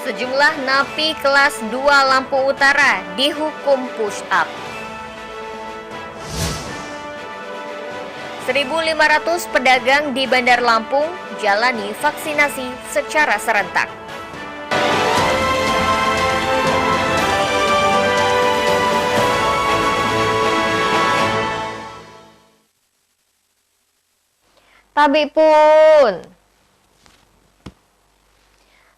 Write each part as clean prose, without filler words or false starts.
Sejumlah napi kelas 2 Lampung Utara dihukum push up. 1.500 pedagang di Bandar Lampung jalani vaksinasi secara serentak. Tabi pun.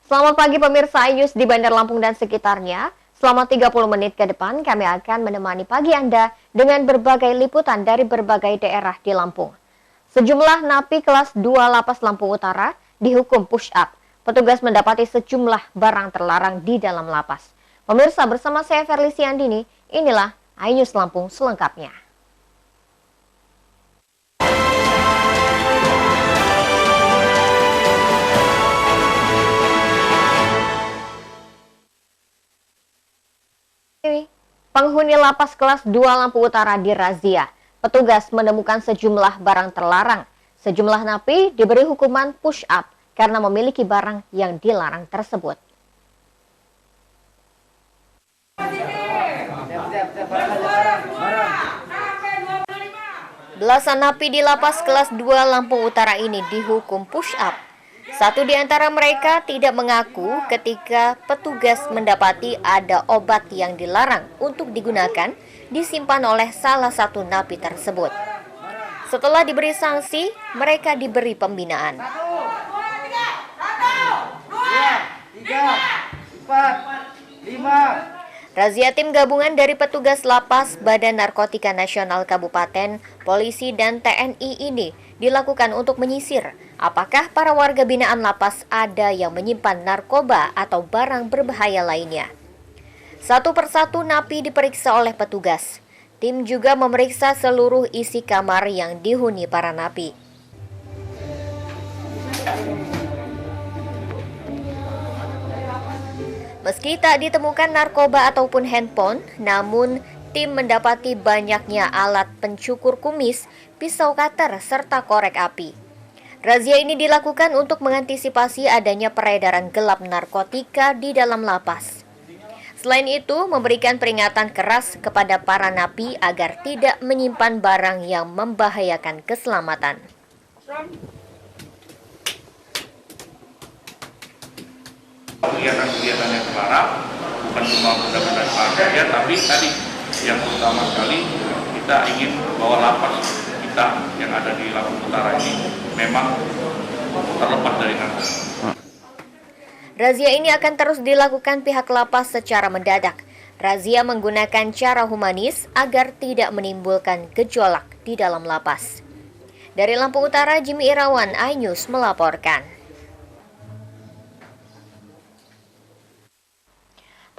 Selamat pagi pemirsa iNews di Bandar Lampung dan sekitarnya. Selama 30 menit ke depan kami akan menemani pagi Anda dengan berbagai liputan dari berbagai daerah di Lampung. Sejumlah napi kelas 2 Lapas Lampung Utara dihukum push up. Petugas mendapati sejumlah barang terlarang di dalam lapas. Pemirsa, bersama saya Ferlisi Andini, inilah iNews Lampung selengkapnya. Penghuni lapas kelas 2 Lampung Utara dirazia. Petugas menemukan sejumlah barang terlarang. Sejumlah napi diberi hukuman push up karena memiliki barang yang dilarang tersebut. Belasan napi di lapas kelas 2 Lampung Utara ini dihukum push up. Satu di antara mereka tidak mengaku ketika petugas mendapati ada obat yang dilarang untuk digunakan disimpan oleh salah satu napi tersebut. Setelah diberi sanksi, mereka diberi pembinaan. 1, 2, 3, 4, 5. Razia tim gabungan dari petugas lapas, Badan Narkotika Nasional Kabupaten, polisi, dan TNI ini dilakukan untuk menyisir apakah para warga binaan lapas ada yang menyimpan narkoba atau barang berbahaya lainnya. Satu persatu napi diperiksa oleh petugas. Tim juga memeriksa seluruh isi kamar yang dihuni para napi. Meski tak ditemukan narkoba ataupun handphone, namun tim mendapati banyaknya alat pencukur kumis, pisau cutter, serta korek api. Razia ini dilakukan untuk mengantisipasi adanya peredaran gelap narkotika di dalam lapas. Selain itu, memberikan peringatan keras kepada para napi agar tidak menyimpan barang yang membahayakan keselamatan. Kegiatan-kegiatan yang terlarang bukan cuma benda-benda terlarang saja, tapi tadi yang utama sekali kita ingin bahwa lapas kita yang ada di Lampung Utara ini memang terlepas dari narkoba. Razia ini akan terus dilakukan pihak lapas secara mendadak. Razia menggunakan cara humanis agar tidak menimbulkan gejolak di dalam lapas. Dari Lampung Utara, Jimmy Irawan, iNews melaporkan.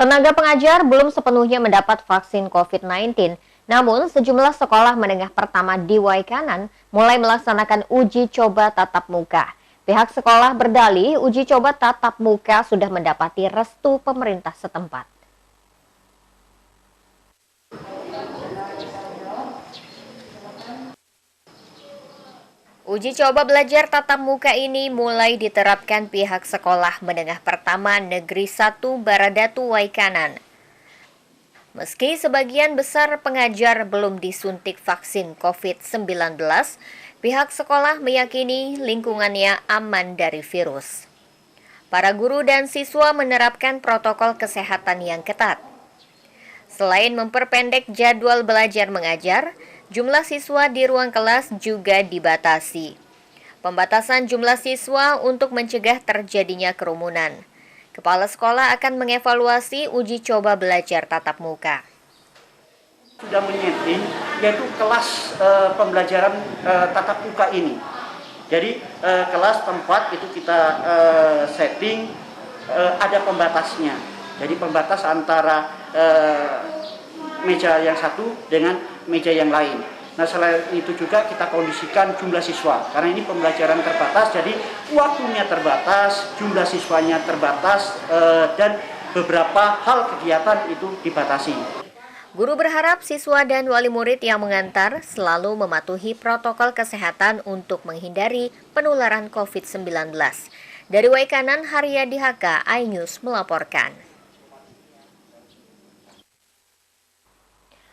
Tenaga pengajar belum sepenuhnya mendapat vaksin COVID-19, namun sejumlah sekolah menengah pertama di Waikanan mulai melaksanakan uji coba tatap muka. Pihak sekolah berdalih uji coba tatap muka sudah mendapati restu pemerintah setempat. Uji coba belajar tatap muka ini mulai diterapkan pihak sekolah menengah pertama Negeri 1 Baradatu Waikanan. Meski sebagian besar pengajar belum disuntik vaksin COVID-19, pihak sekolah meyakini lingkungannya aman dari virus. Para guru dan siswa menerapkan protokol kesehatan yang ketat. Selain memperpendek jadwal belajar mengajar, jumlah siswa di ruang kelas juga dibatasi. Pembatasan jumlah siswa untuk mencegah terjadinya kerumunan. Kepala sekolah akan mengevaluasi uji coba belajar tatap muka. Sudah menyeting yaitu kelas pembelajaran tatap muka ini. Jadi kelas tempat itu kita setting ada pembatasnya. Jadi pembatas antara meja yang satu dengan meja yang lain. Nah, selain itu juga kita kondisikan jumlah siswa. Karena ini pembelajaran terbatas, jadi waktunya terbatas, jumlah siswanya terbatas, dan beberapa hal kegiatan itu dibatasi. Guru berharap siswa dan wali murid yang mengantar selalu mematuhi protokol kesehatan untuk menghindari penularan COVID-19. Dari Waikanan, Haryadi Haka, iNews melaporkan.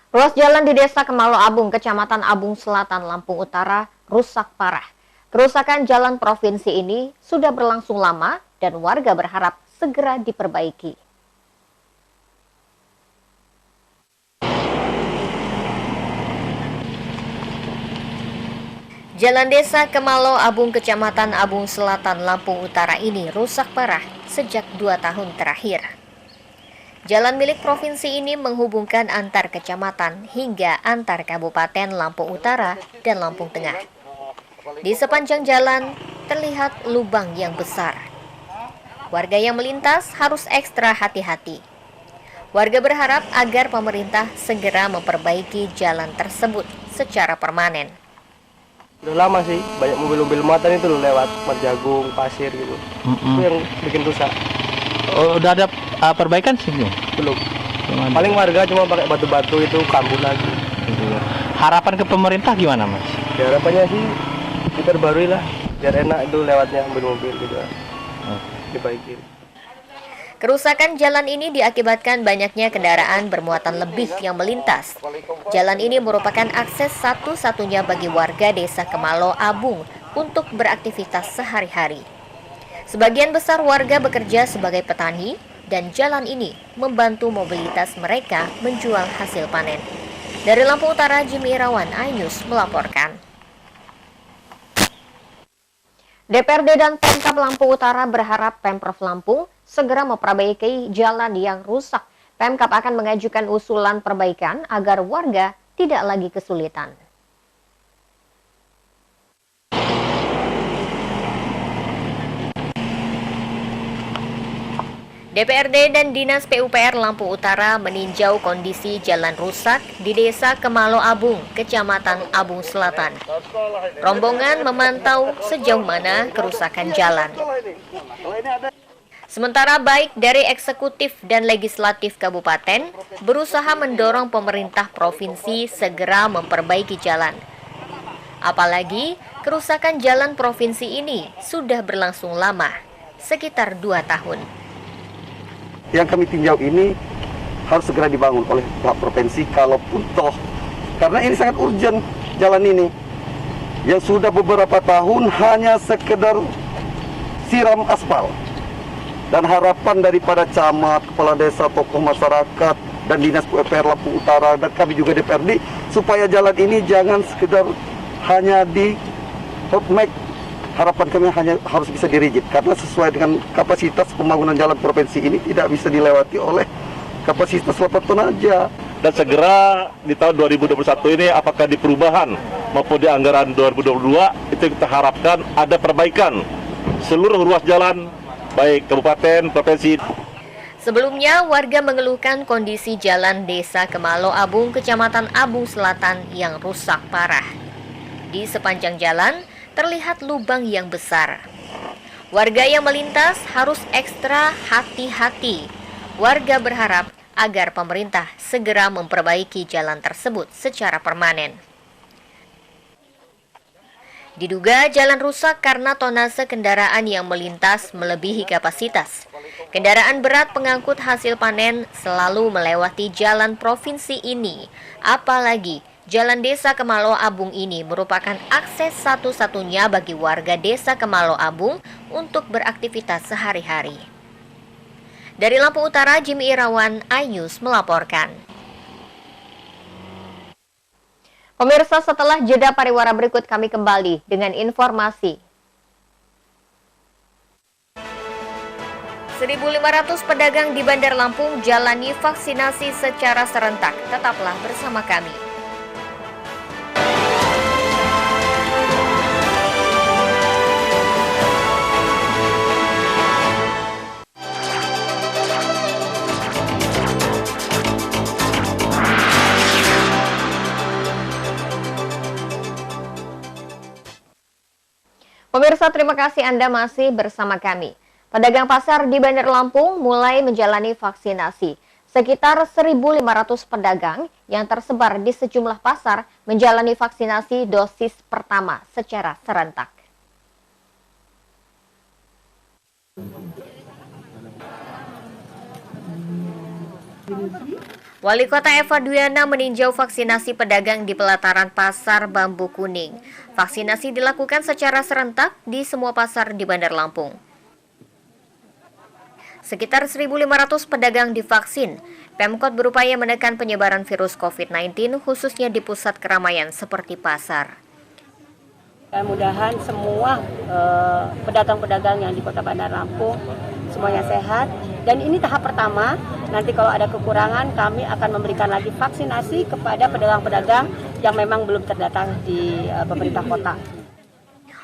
Ruas jalan di Desa Kemalo Abung, Kecamatan Abung Selatan, Lampung Utara, rusak parah. Kerusakan jalan provinsi ini sudah berlangsung lama dan warga berharap segera diperbaiki. Jalan Desa Kemalo Abung, Kecamatan Abung Selatan, Lampung Utara ini rusak parah sejak 2 tahun terakhir. Jalan milik provinsi ini menghubungkan antar kecamatan hingga antar kabupaten Lampung Utara dan Lampung Tengah. Di sepanjang jalan terlihat lubang yang besar. Warga yang melintas harus ekstra hati-hati. Warga berharap agar pemerintah segera memperbaiki jalan tersebut secara permanen. Udah lama sih, banyak mobil-mobil muatan itu loh lewat Marjagung, pasir gitu. Itu yang bikin rusak. Oh, udah ada perbaikan sih belum? Belum. Paling warga cuma pakai batu-batu itu kambuh lagi. Harapan ke pemerintah gimana, Mas? Ya, harapannya sih diperbarui lah, biar enak itu lewatnya mobil-mobil gitu. Dibaikin. Kerusakan jalan ini diakibatkan banyaknya kendaraan bermuatan lebih yang melintas. Jalan ini merupakan akses satu-satunya bagi warga Desa Kemalo Abung untuk beraktivitas sehari-hari. Sebagian besar warga bekerja sebagai petani dan jalan ini membantu mobilitas mereka menjual hasil panen. Dari Lampung Utara, Jimmy Irawan, iNews melaporkan. DPRD dan Pemkab Lampung Utara berharap Pemprov Lampung segera memperbaiki jalan yang rusak. Pemkab akan mengajukan usulan perbaikan agar warga tidak lagi kesulitan. DPRD dan Dinas PUPR Lampung Utara meninjau kondisi jalan rusak di Desa Kemalo Abung, Kecamatan Abung Selatan. Rombongan memantau sejauh mana kerusakan jalan. Sementara baik dari eksekutif dan legislatif kabupaten berusaha mendorong pemerintah provinsi segera memperbaiki jalan. Apalagi kerusakan jalan provinsi ini sudah berlangsung lama, sekitar 2 tahun. Yang kami tinjau ini harus segera dibangun oleh pihak provinsi kalaupun toh, karena ini sangat urgent jalan ini yang sudah beberapa tahun hanya sekedar siram aspal. Dan harapan daripada camat, kepala desa, tokoh masyarakat, dan Dinas PUPR Lampung Utara, dan kami juga DPRD, supaya jalan ini jangan sekedar hanya di hot make. Harapan kami hanya harus bisa dirigid, karena sesuai dengan kapasitas pembangunan jalan provinsi ini tidak bisa dilewati oleh kapasitas 8 ton aja. Dan segera di tahun 2021 ini apakah di perubahan maupun di anggaran 2022 itu kita harapkan ada perbaikan seluruh ruas jalan baik kabupaten, provinsi. Sebelumnya, warga mengeluhkan kondisi jalan Desa Kemalo Abung, Kecamatan Abung Selatan yang rusak parah. Di sepanjang jalan terlihat lubang yang besar. Warga yang melintas harus ekstra hati-hati. Warga berharap agar pemerintah segera memperbaiki jalan tersebut secara permanen. Diduga jalan rusak karena tonase kendaraan yang melintas melebihi kapasitas. Kendaraan berat pengangkut hasil panen selalu melewati jalan provinsi ini. Apalagi Jalan Desa Kemalo Abung ini merupakan akses satu-satunya bagi warga Desa Kemalo Abung untuk beraktivitas sehari-hari. Dari Lampung Utara, Jimmy Irawan, iNews melaporkan. Pemirsa, setelah jeda pariwara berikut kami kembali dengan informasi. 1.500 pedagang di Bandar Lampung jalani vaksinasi secara serentak. Tetaplah bersama kami. Pemirsa, terima kasih Anda masih bersama kami. Pedagang pasar di Bandar Lampung mulai menjalani vaksinasi. Sekitar 1.500 pedagang yang tersebar di sejumlah pasar menjalani vaksinasi dosis pertama secara serentak. Wali Kota Eva Duyana meninjau vaksinasi pedagang di pelataran Pasar Bambu Kuning. Vaksinasi dilakukan secara serentak di semua pasar di Bandar Lampung. Sekitar 1.500 pedagang divaksin. Pemkot berupaya menekan penyebaran virus COVID-19 khususnya di pusat keramaian seperti pasar. Mudah-mudahan semua pedagang-pedagang yang di Kota Bandar Lampung semuanya sehat. Dan ini tahap pertama, nanti kalau ada kekurangan kami akan memberikan lagi vaksinasi kepada pedagang-pedagang yang memang belum terdata di pemerintah kota.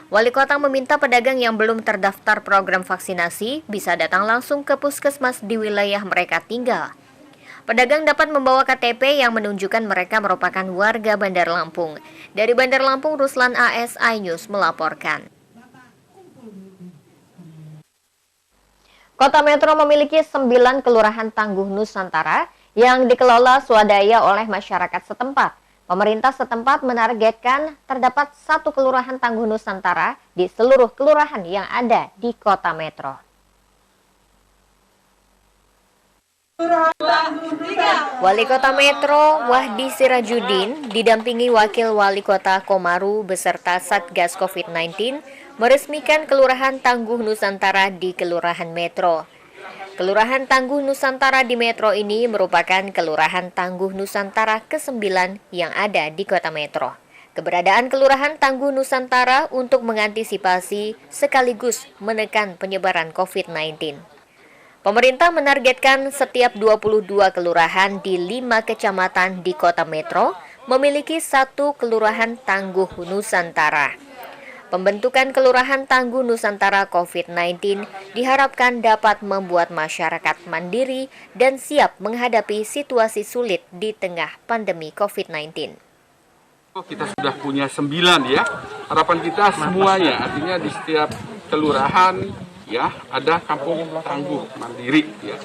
Wali Kota meminta pedagang yang belum terdaftar program vaksinasi bisa datang langsung ke puskesmas di wilayah mereka tinggal. Pedagang dapat membawa KTP yang menunjukkan mereka merupakan warga Bandar Lampung. Dari Bandar Lampung, Ruslan AS iNews melaporkan. Kota Metro memiliki 9 kelurahan tangguh Nusantara yang dikelola swadaya oleh masyarakat setempat. Pemerintah setempat menargetkan terdapat 1 kelurahan tangguh Nusantara di seluruh kelurahan yang ada di Kota Metro. Wali Kota Metro Wahdi Sirajudin didampingi Wakil Wali Kota Komaru beserta Satgas COVID-19 meresmikan Kelurahan Tangguh Nusantara di Kelurahan Metro. Kelurahan Tangguh Nusantara di Metro ini merupakan Kelurahan Tangguh Nusantara ke-9 yang ada di Kota Metro. Keberadaan Kelurahan Tangguh Nusantara untuk mengantisipasi sekaligus menekan penyebaran COVID-19. Pemerintah menargetkan setiap 22 kelurahan di 5 kecamatan di Kota Metro memiliki 1 Kelurahan Tangguh Nusantara. Pembentukan Kelurahan Tangguh Nusantara COVID-19 diharapkan dapat membuat masyarakat mandiri dan siap menghadapi situasi sulit di tengah pandemi COVID-19. Kita sudah punya 9 ya, harapan kita semuanya, artinya di setiap kelurahan ya ada kampung tangguh mandiri ya.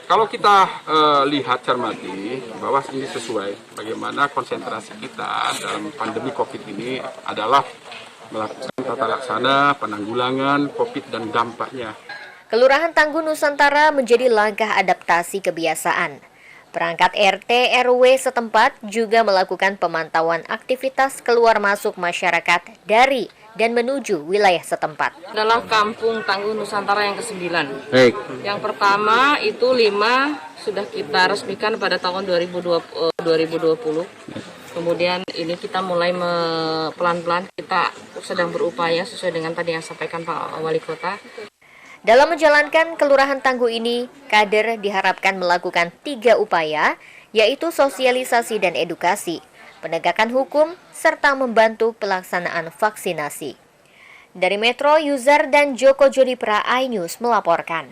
Kalau kita lihat cermati bahwa ini sesuai bagaimana konsentrasi kita dalam pandemi COVID ini adalah melakukan tata laksana penanggulangan COVID dan dampaknya. Kelurahan Tangguh Nusantara menjadi langkah adaptasi kebiasaan. Perangkat RT RW setempat juga melakukan pemantauan aktivitas keluar masuk masyarakat dari dan menuju wilayah setempat. Adalah Kampung Tangguh Nusantara yang ke-9. Baik. Yang pertama itu 5 sudah kita resmikan pada tahun 2020. Kemudian ini kita mulai pelan-pelan kita sedang berupaya sesuai dengan tadi yang sampaikan Pak Wali Kota. Dalam menjalankan Kelurahan Tangguh ini, kader diharapkan melakukan 3 upaya, yaitu sosialisasi dan edukasi, penegakan hukum, serta membantu pelaksanaan vaksinasi. Dari Metro, Yuzar dan Joko Jodipra iNews melaporkan.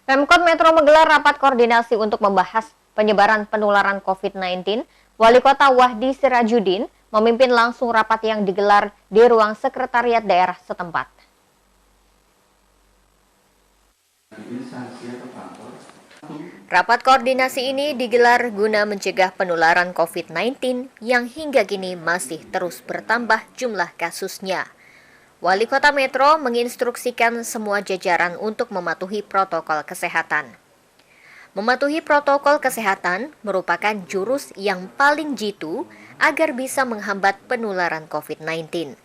Pemkot Metro menggelar rapat koordinasi untuk membahas penyebaran penularan COVID-19. Wali Kota Wahdi Sirajudin memimpin langsung rapat yang digelar di ruang sekretariat daerah setempat. Rapat koordinasi ini digelar guna mencegah penularan COVID-19 yang hingga kini masih terus bertambah jumlah kasusnya. Wali Kota Metro menginstruksikan semua jajaran untuk mematuhi protokol kesehatan. Mematuhi protokol kesehatan merupakan jurus yang paling jitu agar bisa menghambat penularan COVID-19.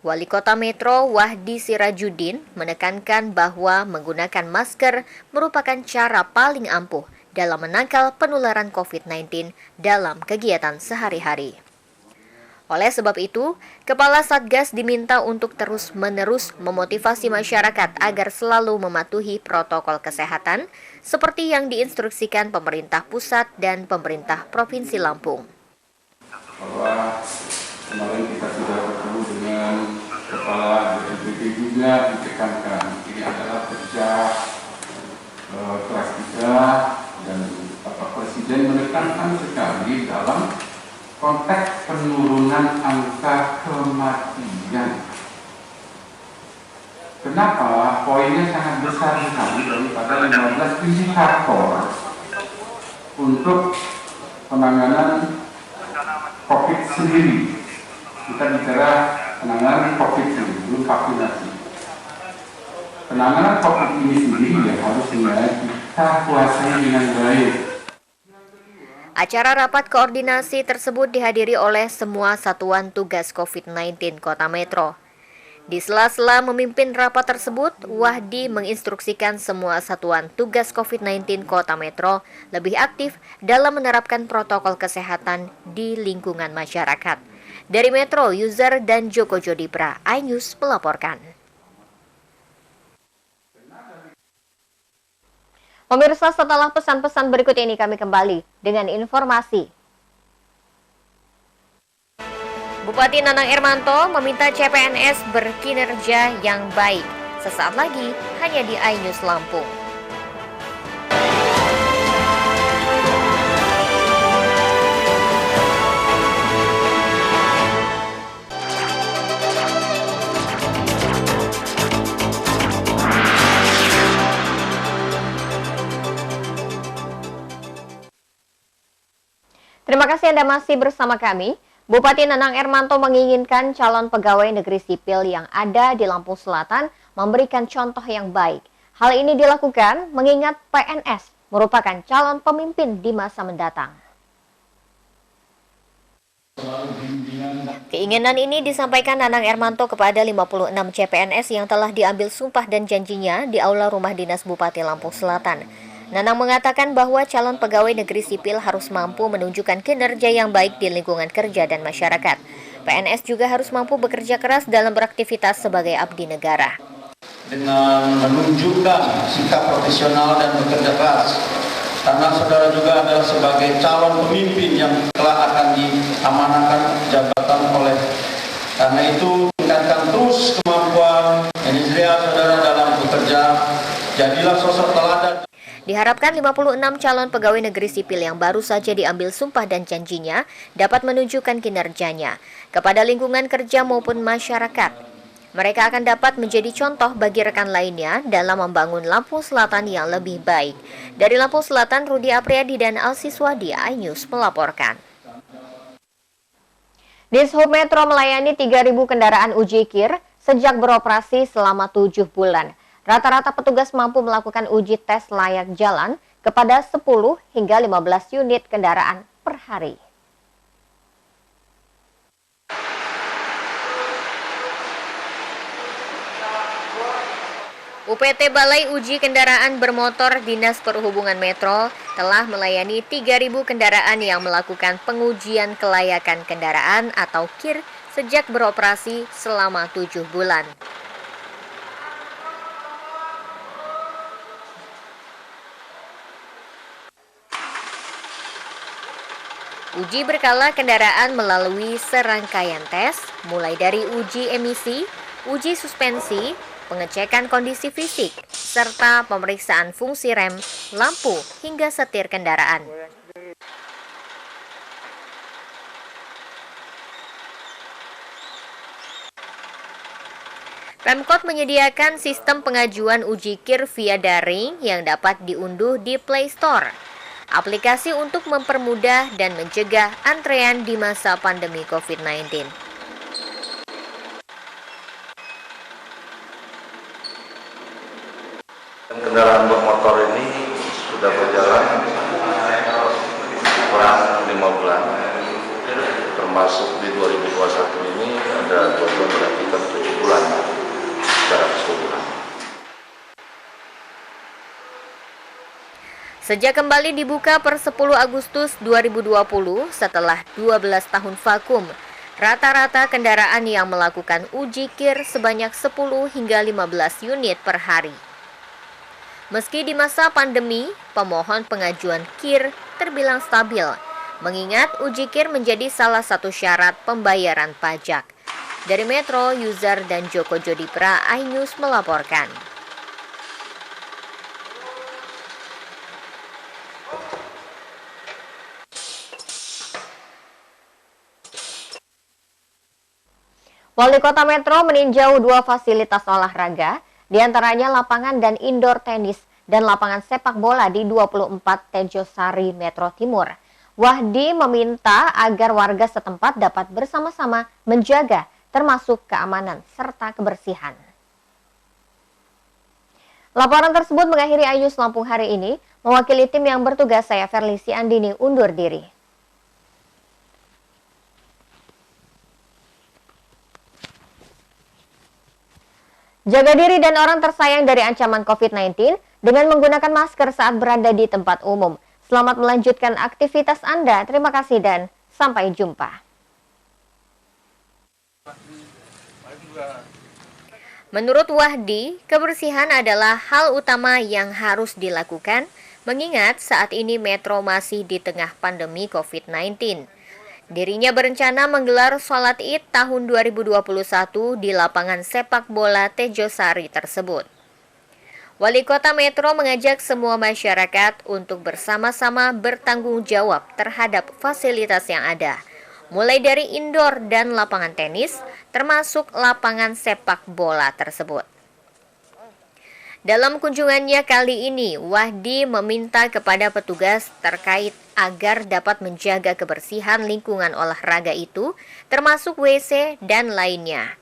Wali Kota Metro Wahdi Sirajudin menekankan bahwa menggunakan masker merupakan cara paling ampuh dalam menangkal penularan COVID-19 dalam kegiatan sehari-hari. Oleh sebab itu, Kepala Satgas diminta untuk terus-menerus memotivasi masyarakat agar selalu mematuhi protokol kesehatan seperti yang diinstruksikan pemerintah pusat dan pemerintah Provinsi Lampung. Bahwa kemarin kita sudah bertemu dengan Kepala BPBD juga ditekankan ini adalah kerja kelas kita dan Bapak Presiden menekankan sekali dalam konteks penurunan angka kematian. Kenapa? Poinnya sangat besar sekali daripada 15 indikator untuk penanganan COVID sendiri. Kita bicara penanganan COVID sebelum vaksinasi. Penanganan COVID ini sendiri yang harusnya kita kuasai dengan baik. Acara rapat koordinasi tersebut dihadiri oleh semua satuan tugas COVID-19 Kota Metro. Di sela-sela memimpin rapat tersebut, Wahdi menginstruksikan semua satuan tugas COVID-19 Kota Metro lebih aktif dalam menerapkan protokol kesehatan di lingkungan masyarakat. Dari Metro, User dan Joko Jodipra, iNews melaporkan. Pemirsa, setelah pesan-pesan berikut ini kami kembali dengan informasi. Bupati Nanang Ermanto meminta CPNS berkinerja yang baik. Sesaat lagi hanya di iNews Lampung. Terima kasih Anda masih bersama kami. Bupati Nanang Ermanto menginginkan calon pegawai negeri sipil yang ada di Lampung Selatan memberikan contoh yang baik. Hal ini dilakukan mengingat PNS merupakan calon pemimpin di masa mendatang. Keinginan ini disampaikan Nanang Ermanto kepada 56 CPNS yang telah diambil sumpah dan janjinya di Aula Rumah Dinas Bupati Lampung Selatan. Nanang mengatakan bahwa calon pegawai negeri sipil harus mampu menunjukkan kinerja yang baik di lingkungan kerja dan masyarakat. PNS juga harus mampu bekerja keras dalam beraktivitas sebagai abdi negara. Dengan menunjukkan sikap profesional dan bekerja keras, karena saudara juga adalah sebagai calon pemimpin yang telah akan diamanahkan jabatan oleh. Karena itu, tingkatkan terus kemampuan manajerial saudara dalam bekerja. Jadilah sosok teladan. Diharapkan 56 calon pegawai negeri sipil yang baru saja diambil sumpah dan janjinya dapat menunjukkan kinerjanya kepada lingkungan kerja maupun masyarakat. Mereka akan dapat menjadi contoh bagi rekan lainnya dalam membangun Lampung Selatan yang lebih baik. Dari Lampung Selatan, Rudi Apriyadi dan Alsi Swadi, iNews melaporkan. Dishub Metro melayani 3.000 kendaraan uji KIR sejak beroperasi selama 7 bulan. Rata-rata petugas mampu melakukan uji tes layak jalan kepada 10 hingga 15 unit kendaraan per hari. UPT Balai Uji Kendaraan Bermotor Dinas Perhubungan Metro telah melayani 3.000 kendaraan yang melakukan pengujian kelayakan kendaraan atau KIR sejak beroperasi selama 7 bulan. Uji berkala kendaraan melalui serangkaian tes, mulai dari uji emisi, uji suspensi, pengecekan kondisi fisik, serta pemeriksaan fungsi rem, lampu, hingga setir kendaraan. Pemkot menyediakan sistem pengajuan uji KIR via daring yang dapat diunduh di Play Store. Aplikasi untuk mempermudah dan mencegah antrean di masa pandemi COVID-19. Kendaraan bermotor ini sudah berjalan kurang 5 bulan, termasuk di 2021 ini ada 2 bulan, berarti 7 bulan secara keseluruhan. Sejak kembali dibuka per 10 Agustus 2020 setelah 12 tahun vakum, rata-rata kendaraan yang melakukan uji KIR sebanyak 10 hingga 15 unit per hari. Meski di masa pandemi, pemohon pengajuan KIR terbilang stabil, mengingat uji KIR menjadi salah satu syarat pembayaran pajak. Dari Metro, User dan Joko Jodipra, iNews melaporkan. Wali Kota Metro meninjau 2 fasilitas olahraga, diantaranya lapangan dan indoor tenis dan lapangan sepak bola di 24 Tejosari Metro Timur. Wahdi meminta agar warga setempat dapat bersama-sama menjaga termasuk keamanan serta kebersihan. Laporan tersebut mengakhiri Ayus Lampung hari ini. Mewakili tim yang bertugas, saya Verlisi Andini undur diri. Jaga diri dan orang tersayang dari ancaman COVID-19 dengan menggunakan masker saat berada di tempat umum. Selamat melanjutkan aktivitas Anda. Terima kasih dan sampai jumpa. Menurut Wahdi, kebersihan adalah hal utama yang harus dilakukan, mengingat saat ini Metro masih di tengah pandemi COVID-19. Dirinya berencana menggelar sholat Id tahun 2021 di lapangan sepak bola Tejosari tersebut. Wali Kota Metro mengajak semua masyarakat untuk bersama-sama bertanggung jawab terhadap fasilitas yang ada, mulai dari indoor dan lapangan tenis, termasuk lapangan sepak bola tersebut. Dalam kunjungannya kali ini, Wahdi meminta kepada petugas terkait agar dapat menjaga kebersihan lingkungan olahraga itu, termasuk WC dan lainnya.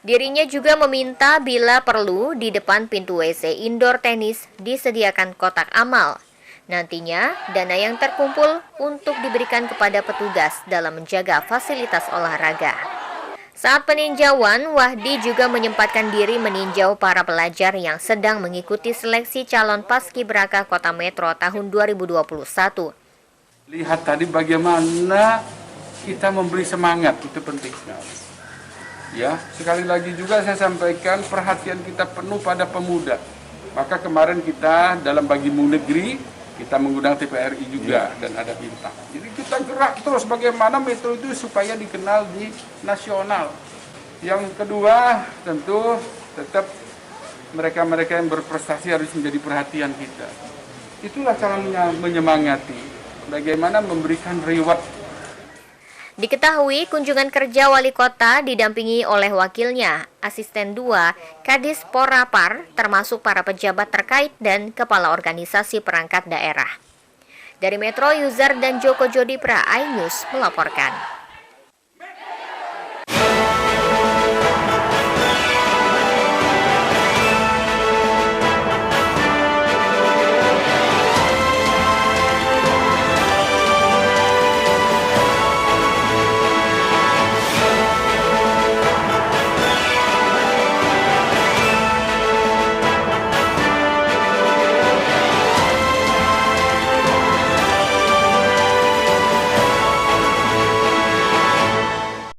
Dirinya juga meminta bila perlu di depan pintu WC indoor tenis disediakan kotak amal. Nantinya, dana yang terkumpul untuk diberikan kepada petugas dalam menjaga fasilitas olahraga. Saat peninjauan, Wahdi juga menyempatkan diri meninjau para pelajar yang sedang mengikuti seleksi calon paskibraka Kota Metro tahun 2021. Lihat tadi bagaimana kita memberi semangat, itu penting sekali. Ya, sekali lagi juga saya sampaikan perhatian kita penuh pada pemuda. Maka kemarin kita dalam Bagimu Negeri, kita mengundang TPRI juga dan ada bintang. Jadi kita gerak terus bagaimana Metro itu supaya dikenal di nasional. Yang kedua tentu tetap mereka-mereka yang berprestasi harus menjadi perhatian kita. Itulah caranya menyemangati. Bagaimana memberikan reward. Diketahui kunjungan kerja wali kota didampingi oleh wakilnya, asisten 2, Kadis Porapar, termasuk para pejabat terkait dan kepala organisasi perangkat daerah. Dari Metro, Yuzar dan Joko Jodipra, iNews melaporkan.